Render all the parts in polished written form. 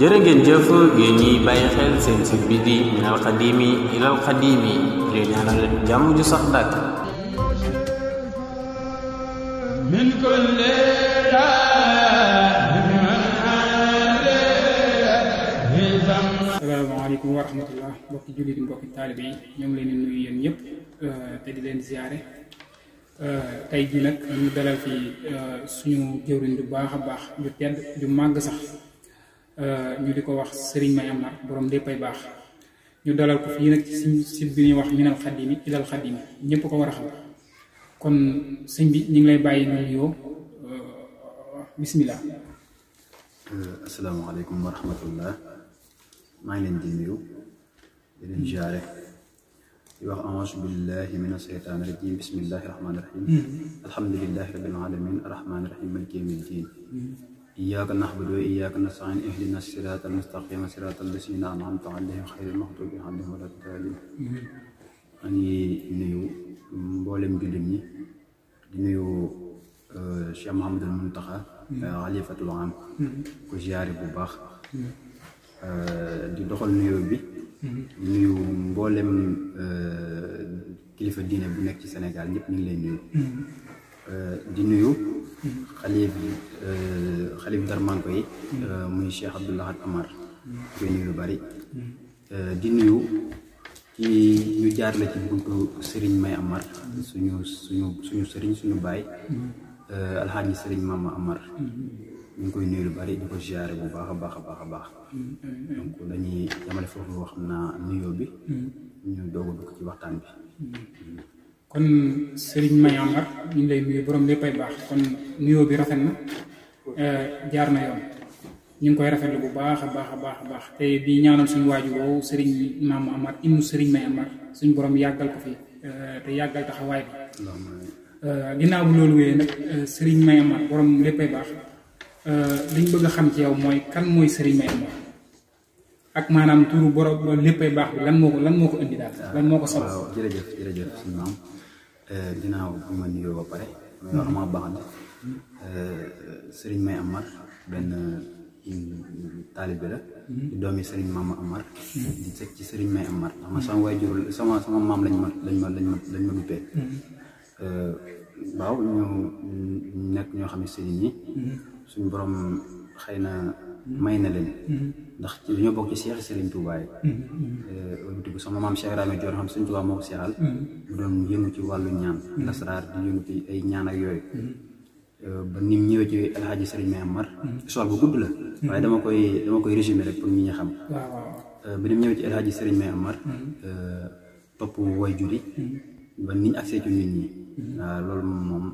jërë ngeen jëf yéen ñiy bàyyi xel seen site bi di minal xadimi ilal xadimi leen ñaanal jàmm ju sax dàkk min kulli asalaamaaleykum wa rahmatullah mbokki jullit mbokki taalibe yi ñoo ngi leen di nuyu yéen ñëpp te di leen ziyaare tey jii nag ñu dalal fi suñu jëwriñ du baax a baax ju tedd ju màgg sax ñu di ko wax Serigne May Amar borom léppay baax ñu dalal ko fii nag ci suñu site bi ñuy wax minal xadimi ilal xadimi ñëpp ko war a xam kon sëñ bi ñu ngi lay bàyyi nuyoo bismillah. asalaamaaleykum wa rahmatullah maa ngi leen di nuyu di leen jaare di wax auzu billahi min asheytaani rajim bismillahi rahmaani rahim alhamdulillahi rabbil alamin arrahmaani rahim maliki yawmi ddin iyyaka na'budu wa iyyaka nasta'in ihdina siratal mustaqima siratal lazina an'amta alayhim ghayril maghdubi alayhim wa laddaalliin maa ngi nuyu mboolem jullit ñi di nuyu Cheikh Mouhamadul Muntaxa xalifatul aam ko ziyaare bu baax di doxal nuyoo bi di nuyu mboolem kilifa diine bu nekk ci Sénégal ñëpp ñu ngi lay nuyu di nuyu xalif darmanko yi muy Cheikh Abdou Lahad Amar koy nuyu lu bari di nuyu ci ñu jaar la ci buntu Serigne May Amar suñu sëriñ suñu baay alxaaji Serigne Mama Amar ñu ngi koy nuyu lu bari di ko ziare bu baax a baax a baax a baax donc dañuy yamale foofu boo xam naa nuyoo bi ñu doog a dugg ci waxtaan bi. kon Serigne May Amar ñu ngi lay nuyu borom léppay baax kon nuyoo bi rafet na jaar na yoon ñu ngi koy rafetlu bu baax a baax a baax a baax te di ñaanal suñu waajur woowu Serigne Mama Amar ibnu Serigne May Amar suñu borom yàggal ko fi te yàggal taxawaay bi. ginnaaw bu loolu wéyee nag Serigne May Amar borom léppay baax liñ bëgg a xam ci yow mooy kan mooy Serigne May Amar ak maanaam turu borom léppay baax bi lan moo ko indi daal lan moo ko sabab. waaw jërëjëf suñu maam ginnaaw bu ma nuyoo ba pare may wax ma baax na Serigne May Amar benn taalibe la di doomi Serigne Mama Amar di sëg ci Serigne May Amar ndax ma sama waajur sama maam lañ ma duppee waaw ñu nekk ñoo xam ne sëriñ ñi suñu borom xëy na may na leen ndax ci dañoo bokk ci seexi Serigne Touba yi wala sama maam Cheikh Ibrahima Dior xam Serigne Touba moo ko seexal mu doon yëngu ci wàllu ñaan lasraar di yëngu ci ay ñaan ak yooyu ba nim ñëwee ci El Hadji Serigne May Amar histoire bu gudd la waaye dama koy résumer rek pour ñi ñu xam ba nim ñëwee ci El Hadji Serigne May Amar topp way juri ba niñ accès ci nit ñi waaw loolu moom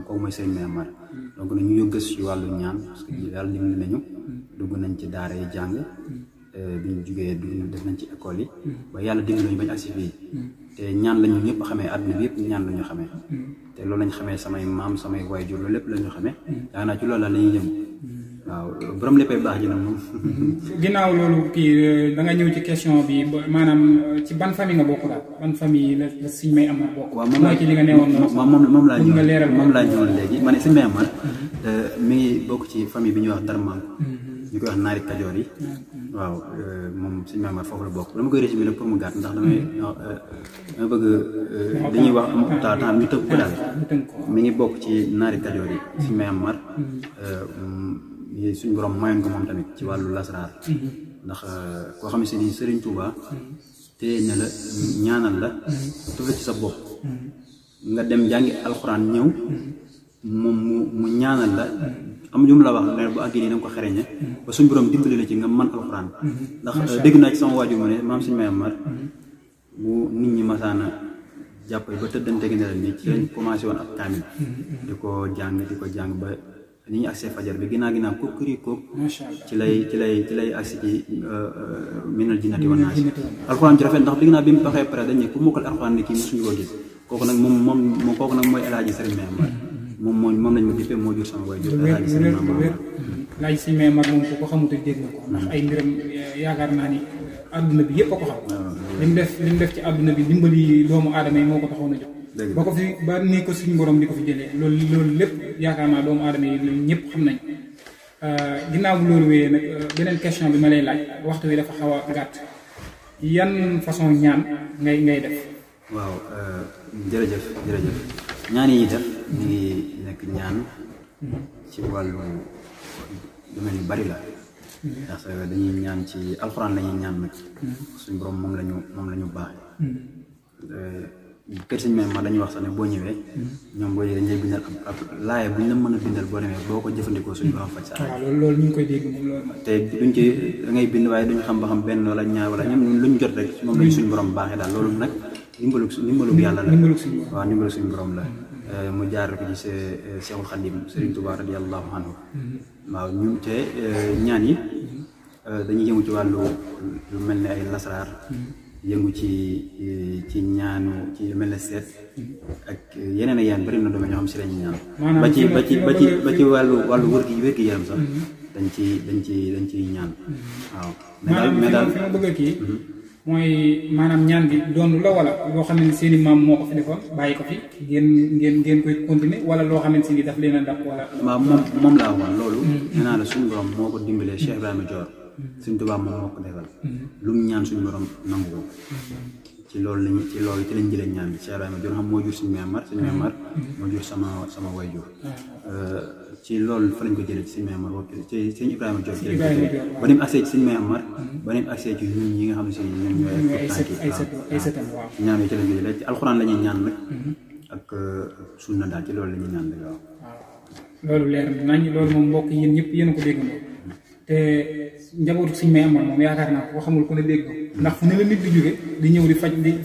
kooku mooy Serigne May Amar donc nag ñu gëstu ci wàllu ñaan parce que yàlla dimbali nañu dugg nañ ci daara yi jàng bi ñu jugee def nañ ci école yi ba yàlla dimbali nañu bañ accès fii te ñaan lañu ñëpp xamee àdduna bi yëpp ñaan lañu xamee te loolu lañ xamee samay maam samay waajur loolu lépp lañu xamee yaa naa ci loolu la lañuy yëngu waaw borom léppay baax ji nag moom. ginnaaw loolu kii da nga ñëw ci question bi maanaam ci ban famille nga bokk daal ban famille la Serigne May Amar bokk. waaw moom ci li nga newoon noonu moom laa ñëwoon léegi ma ne Serigne May Amar mi ngi bokk ci famille bi ñuy wax Darmanko ñu koy wax naari Kajoor yi waaw moom Serigne May Amar foofu la bokk dama koy résumé rek pour mu gàtt ndax dama bëgg dañuy wax temps ñu tënk ko daal mi ngi bokk ci naari Kajoor yi Serigne May Amar suñu borom mayoon ko moom tamit ci wàllu lasraar ndax koo xam ne ni Serigne Touba téye na la ñaanal la tuf la ci sa bopp nga dem jàngi alxuraan ñëw moom mu ñaanal la am lu mu la wax ne bu àggee nii da nga ko xereñe ba suñu borom dimbali la ci nga mën alxuraan ndax dégg naa ci sama waajur mu ne maam Serigne May Amar bu nit ñi masaana jàpp ba tëddante gi ne la nii ci lañ commencé woon ak kaamil di ko jàng ba ni ñu accès fajar bi ginnaaw ko këri koog ci lay accès ci minal jinnati wan naas alxuraan ci rafet ndax bi ginnaaw bi mu waxee pare dañ ne ku mokkal alxuraan ni kii mosuñu ko gis kooku nag moom kooku nag mooy El Hadji Serigne May Amar moom lañ ma dippee moo jur sama waajur El Hadji Serigne May Amar El Hadji Serigne May Amar moom ko xamuta dégg na ko ndax ay mbiram yaakaar naa ni àdduna bi yëpp a ko xam li mu def ci àdduna bi dimbali doomu aadama yi moo ko taxoon a jóg ba ko fi ba ni ko suñu borom di ko fi jëlee loolu lépp yaakaar naa doomu aadama yi ñëpp xam nañ ginnaaw bu loolu wéyee nag beneen question bi ma lay laaj waxtu wi dafa xaw a gàtt yan façon ñaan ngay def. waaw jërëjëf ñaan yi def ñu ngi nekk ñaan ci wàllu lu mel ni bari la ndax dañuy ñaan ci alxuraan lañuy ñaan nag suñu borom moom lañu baaxee kër Sëñ May ma dañuy wax sax ne boo ñëwee ñoom boo ñëwee dañ lay bindal ab laaya bu ñu la mën a bindal boo demee boo ko jëfandikoo suñu borom faj sa waaw loolu ñu ngi koy dégg moom loolu te duñ ci da ngay bind waaye duñ xam ba xam benn wala ñaar wala ñoom luñ jot rek moom lañ suñu borom baaxee daal loolu nag ndimbalug yàlla la waaw ndimbalug suñu borom la mu jaar ko ci Seexul Xadim Serigne Touba radiyallahu anhu waaw ñun te ñaan yi dañuy yëngu ci wàllu lu mel ne ay lasraar yëngu ci ñaanu ci mel ne seet ak yeneen ak yeneen bari na domaine ñoo xam si lañu ñaan ba ci wàllu wér gi yaram sax dañ ci ñaan waaw mais daal fi ma bëgg a kii mooy maanaam ñaan gi doon la wala loo xam ne seeni maam moo ko fi defoon bàyyi ko fi ngeen koy continuer wala loo xamante ni daf leen a dab wala waaw moom laa waxoon loolu nee naa la suñu borom moo ko dimbalee Cheikh Ibrahima Dior suñ tubaab moom moo ko defal lu mu ñaan suñu borom nangu ko ci loolu ci lañ jëlee ñaan bi Cheikh Ibrahima Dior xam moo jur suñu Meemar moo jur sama wayjur ci loolu fa lañ ko jëlee ci suñu Meemar ci suñu Ibrahima Dior ci lañ ko jëlee ba ni mu agsee ci suñu Meemar ba ni mu agsee ci ñun ñi nga xam ne si ñun ñooy ay sëtam waaw ñaan yi ci lañ ko jëlee ci alxuraan la ñuy ñaan nag ak sunna daal ci loolu la ñuy ñaan rek waaw loolu leer nañ loolu moom mbokk yéen ñëpp yéen a ko dégg moom te njabootu Sëñ May Amar moom yaakaar naa ko xamul ku ne dégg ko ndax fu ne la nit di jóge di ñëw di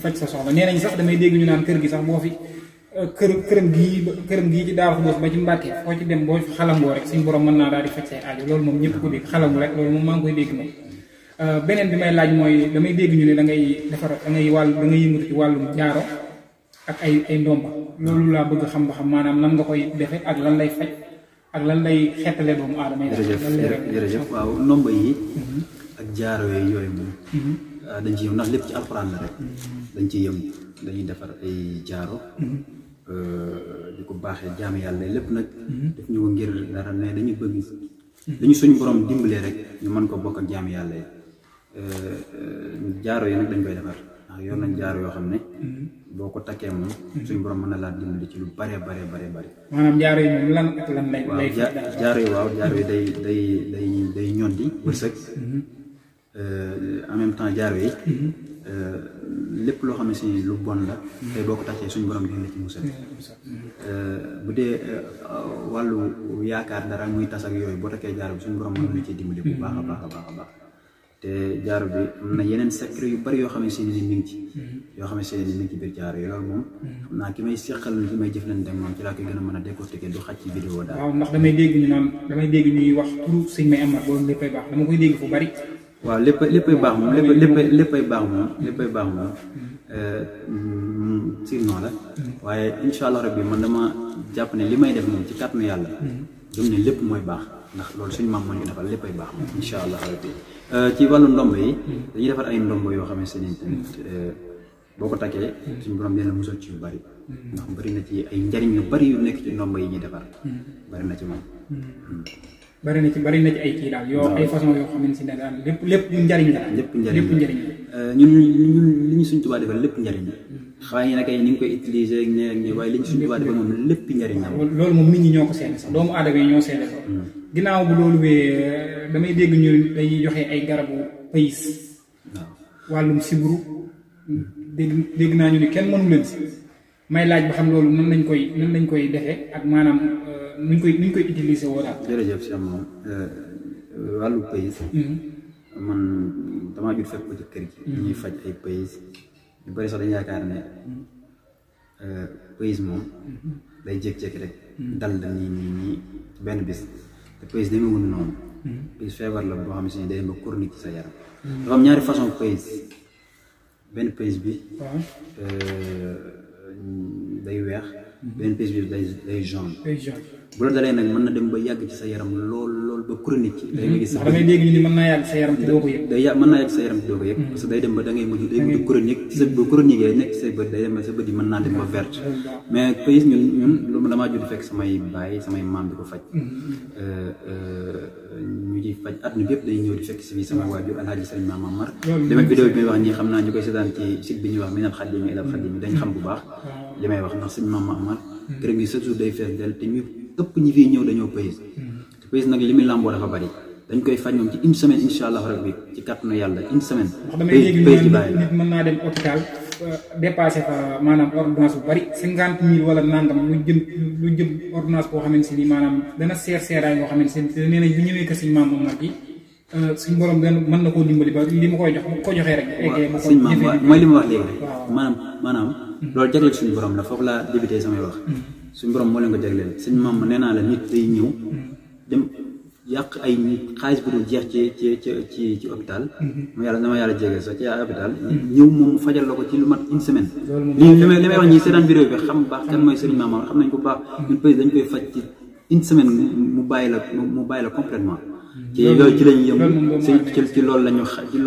faj sa soxla nee nañ sax damay dégg ñu naan kër gi sax boo fi këram gii ci Daaru Xudoos ba ci Mbàkke foo ci dem boo fi xalangoo rek suñ borom mën naa daal di faj say aajo loolu moom ñëpp ko dégg xalangu rek loolu moom maa ngi koy dégg moom beneen bi may laaj mooy damay dégg ñu ne da ngay yëngatu ci wàllum jaaro ak ay ndomba loolu laa bëgg xam ba xam maanaam nan nga koy defe ak lan lay faj ak lan lay xeetale doomu aadama yi. jërëjëf waaw ndomba yi ak jaaro yooyu moom dañ ci yëm ndax lépp ci alxuraan la rek dañ ci yëm dañuy defar ay jaaro di ko baaxee jaam yàlla lépp nag def ñu ko ngir dara ne dañu bëgg dañu suñu borom dimbalee rek ñu mën ko bokk ak jaam yàlla yi jaaro yi nag dañ koy defar ndax yor nañ jaaro yoo xam ne boo ko takkee moom suñu borom mën na laa dimbali ci lu bare maanaam jaaro yi moom lan ak lan lay jaaro yi day ñondi wërsëg en même temps jaaro yi lépp loo xam ne si lu bon la tey boo ko takkee suñu borom dina la ci musal bu dee wàllu yaakaar dara muy tas ak yooyu boo takkee jaaro bi suñu borom mën na ci dimbali bu baax a baax te jaaro bi am na yeneen secret yu bari yoo xam ne si ni mi ngi ci yoo xam ne si ni mi ngi ci biir jaaro yi loolu moom xam naa ki may seqal ki may jëflante moom ci laa koy gën a mën a décortiquer du xaj ci vidéo daal. waaw ndax damay dégg ñuy wax turu Sëñ May Amar boobu léppay baax dama koy dégg fu bari. waaw léppay baax moom léppay baax moom sinon la waaye incha allah rabbi man dama jàpp ne li may def moom ci kàttanu yàlla gëm ne lépp mooy baax ndax loolu suñu maam moo ñu defal léppay baax moom incha allah rabbi ci wàllu ndomb yi dañuy defar ay ndomb yoo xam ne seen tamit boo ko takkee suñu borom dina la musal ci yu bari ndax bari na ci ay njariñ yu bari yu nekk ci ndomb yi ñuy defar bari na ci moom bari na ci ay kii daal yoo ay façon yoo xamante ne daal lépp njariñ la lépp njariñ ñun li ñu suñ Tuubaa defal lépp njariñ la xawaay ñi nag ay ni ngi koy utiliser ak ñi waaye li ñu suñ Tuubaa defal moom lépp njariñ la loolu moom nit ñi ñoo ko seede sax doomu aadama yi ñoo seede sax ginnaaw bu loolu wee damay dégg ñu dañuy joxe ay garabu pays wàllum sibru dégg naa ñu ni kenn mënu leen si may laaj ba xam loolu nan lañ koy defee ak maanaam nuñ koy utiliser woo daal. jërëjëf si am moom wàllu pays man damaa jut fekk ko ci kër gi ñuy faj ay pays yu bari sax dañu yaakaar ne pays moom day jékki-jékki rek dal da nii benn bis te pays demee wun noonu pays feebar la boo xam ne si day ba chronique ci sa yaram dafa am ñaari façon pays benn pays bi day weex beneen page bi day jaune bu la dalee nag mën na dem ba yàgg ci sa yaram lool ba chronique ci da ngay gis damay dégg ni mën naa yàgg sa yaram ci doo ko yëg mën naa yàgg sa yaram ci doo ko yëg parce que day dem ba da ngay mujj chronique ci sa ba chronique yi nekk ci say bët day dem ba sa bët yi mën naa dem ba verte mais pays ñun lu damaa judd fekk samay baay samay maam di ko faj ñu ci faj àdduna bi yëpp day ñëw di fekk si fii sama waajur alhaaji sëriñ Maam Amar li may vidéo bi may wax ñi xam naa ñu koy seetaan ci site bi ñuy wax minal xadimi ilal xadimi dañ xam bu baax li may wax ndax sëriñ Maam Amar kër gi chaque jour day fees del te ñu ëpp ñi fii ñëw dañoo pays te pays nag li muy làmboo dafa bari dañ koy faj moom ci une semaine incha allah rabbi ci kàttanu yàlla une semaine pays di bàyyi nit mën naa dem hôpital dépassé fa maanaam ordonnance bu bari 50 000 wala nangam lu jëm ordonnance boo xamante ni maanaam dana seeraay boo xamante ni nee nañ bu ñëwee kër suñu Maam Amar gi suñu borom mën na koo dimbali ba li ma koy jox bu ko joxee rek suñu maam mooy li ma wax léegi rek maanaam loolu jagleel suñu borom la foofu laa débuté samay wax suñu borom moo leen ko jagleel suñu maam nee naa la nit day ñëw dem yàq ay xaalis bu dul jeex ci hôpital mu yàlla dama yàlla jégeel sax ci hôpital ñëw moom fajal la ko ci lu mat une semaine li may wax ñi seetaan vidéo bi xam baax kan mooy Serigne Maam Amar xam nañ ko baax ñun peut dañ koy faj ci une semaine mu bàyyi la complètement ci loolu ci lañu yëm ci loolu lañu ci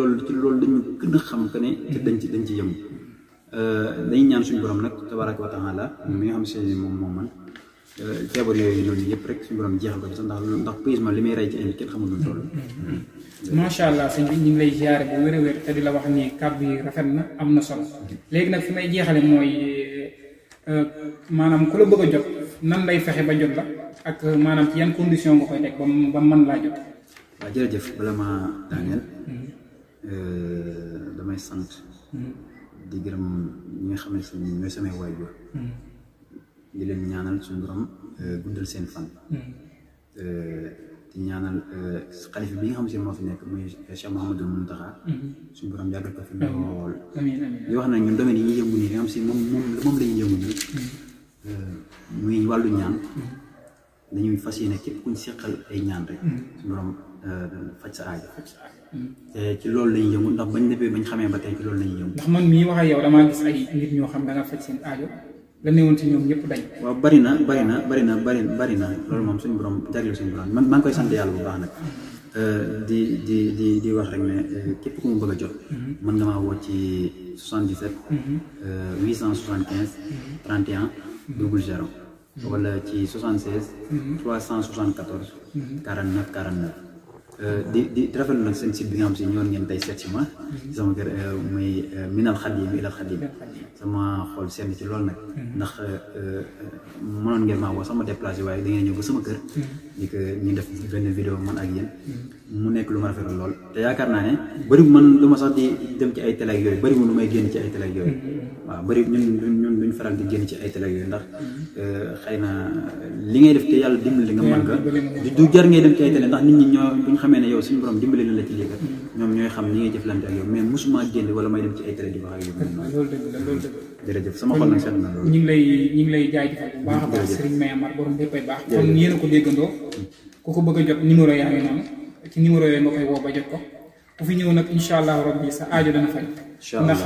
loolu dañu gën a xam que ne dañ ci yëm dañuy ñaan suñu borom nag tabaraka wa taala mi nga xam si moom man feebar yooyu noonu yëpp rek suñu borom jeexal ko ci sax ndax paysement li may rey ci indi kenn xamul lu toll. macha allah sëñ bi ñu ngi lay ziare bu wér a wér te di la wax ni kàddu yi rafet na am na solo léegi nag fi may jeexale mooy maanaam ku la bëgg a jot nan lay fexe ba jot la ak maanaam ci yan condition nga koy teg ba mën laa jot. waaw jërëjëf bala ma daaneel damay sant di gërëm ñi nga xam ne si ñooy samay waajur di leen ñaanal suñu borom guddal seen fan di ñaanal xalifa bi nga xam si moo fi nekk muy Cheikh Mouhamadou Mountakha suñu borom yàggal ko fi lool di wax na ñun domaine yi ñuy yëngu nii nga xam si moom la ñuy yëngu nii muy wàllu ñaan dañuy fas yéene képp kuñ seqal ay ñaan rek suñu borom faj sa aajo te ci loolu lañuy yëngu ndax bañ defee bañ xamee ba tey ci loolu lañuy yëngu ndax man mii wax ak yow damaa gis ay nit ñoo xam da nga faj seen aajo la newoon ci ñoom ñëpp dañ waaw bari na loolu moom suñu borom jagleel suñu borom man maa ngi koy sant yàlla bu baax nag di wax rek ne képp ku mu bëgg a jot mën nga maa woo ci 77 875 31 00 wala ci 76 374 49 49 di rafetlu nag seen site bi nga xam si ñëwoon ngeen tey seet si ma ci sama kër muy minal xadimi ilal xadimi sama xol seen ci loolu nag ndax mënoon ngeen maa woo sama déplacé waaye da ngeen ñëw ba sama kër di ko ñu def benn vidéo man ak yéen mu nekk lu ma rafetlu lool te yaakaar naa ne bëri man lu ma sax di dem ci ay télé yooyu bëri mu lu may génn ci ay télé yooyu waaw bëri ñun duñ faral di génn ci ay télé yooyu ndax xëy na li ngay def te yàlla dimbali nga mën nga du jar ngay dem ci ay télé ndax nit ñi ñoo buñ xamee ne yow suñu borom dimbali na la ci liggéey ñoom ñooy xam ni ngay jëflante ak yow mais mosuma génn wala may dem ci ay télé di wax ak yow loolu dëgg jërëjëf sama xol nag seet na loolu ñu ngi lay jaajëfal bu baax a baax Serigne Maye Amar borom léppay baax kon yéen a ko déggandoo ku ko bëgg a jot numéro yaa ngi noonu ci numéro yooyu nga koy woo ba jot ko ku fi ñëw nag incha allah rabbi sa aajo dana faj ndax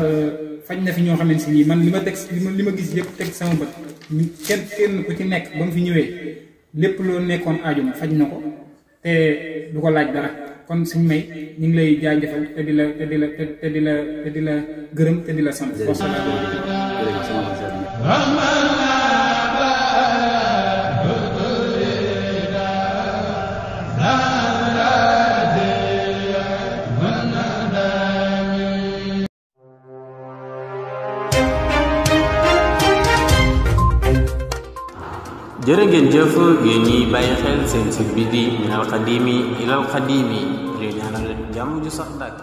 faj na fi ñoo xamante ni man li ma gis yëpp teg sama bët kenn ku ci nekk ba mu fi ñëwee lépp loo nekkoon aajo ma faj na ko te du ko laaj dara kon suñ may ñu ngi lay jaajëfal te di la gërëm te di la sant jërë ngeen jëf yéen ñiy bàyyi xel seen site bi di minal xadimi ilal xadimi leen ñaanal jàmm ju sax dàkk